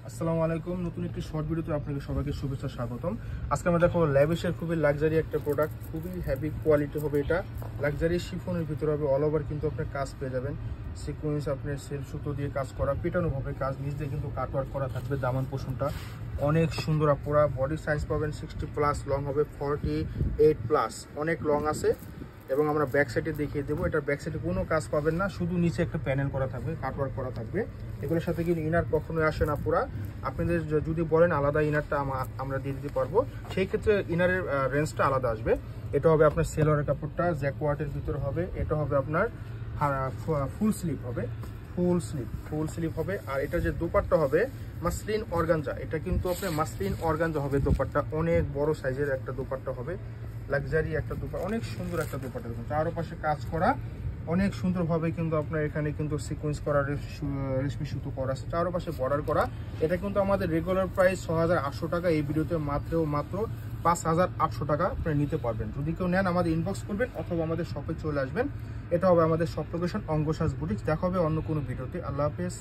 আসসালামু আলাইকুম। নতুন একটি শর্ট ভিডিওতে আপনাকে সবাইকে শুভেচ্ছা স্বাগতম। আজকে আমরা দেখো ল্যাভিশের খুবই লাক্সারি একটা প্রোডাক্ট, খুবই হেভি কোয়ালিটি হবে। এটা লাক্সারি শিফনের ভিতরে হবে, অল ওভার কিন্তু আপনার কাজ পেয়ে যাবেন। সিকোয়েন্স আপনার সেল সুতো দিয়ে কাজ করা, পেটানো হবে কাজ, নিচ দিয়ে কিন্তু কাটওয়ার্ক করা থাকবে। দামান পোষণটা অনেক সুন্দর। পুরা বডি সাইজ পাবেন 60+, লং হবে 48+, অনেক লং আছে। এবং আমরা ব্যাক সাইডে দেখিয়ে দেবো। এটার ব্যাক সাইডে কোনো কাজ পাবেন না, শুধু নিচে একটা প্যানেল করা থাকবে, কাটওয়ার্ক করা থাকবে। এগুলোর সাথে কিন্তু ইনার কখনোই আসে না। পুরা আপনাদের যদি বলেন আলাদা ইনারটা আমরা দিয়ে দিতে পারবো, সেই ক্ষেত্রে ইনারের রেঞ্জটা আলাদা আসবে। এটা হবে আপনার সেলোয়ারের কাপড়টা জ্যাকওয়ার্টের ভিতরে হবে। এটা হবে আপনার ফুল স্লিভ হবে, ফুল স্লিভ হবে। আর এটা যে দোপাট্টা হবে মাসলিন অর্গানজা, এটা কিন্তু আপনার মাসলিন অর্গানজা হবে দোপাট্টা। অনেক বড় সাইজের একটা দোপাট্টা হবে, লাক্সারি একটা দোপাট্টা, অনেক সুন্দর একটা দোপাট্টা। চারপাশে কাজ করা অনেক সুন্দরভাবে কিন্তু আপনার এখানে কিন্তু সিকোয়েন্স করা, রেশমি সুতো করা আছে, চারপাশে বর্ডার করা। এটা কিন্তু আমাদের রেগুলার প্রাইস ৬৮০০ টাকা। এই ভিডিওতে মাত্র ৫৮০০ টাকা আপনি নিতে পারবেন। যদি কেউ নেন আমাদের ইনবক্স করবেন অথবা আমাদের শপে চলে আসবেন। এটা হবে আমাদের শপ লোকেশন অঙ্গসাজ বুটিক। দেখা হবে অন্য কোনো ভিডিওতে। আল্লাহ হাফেজ।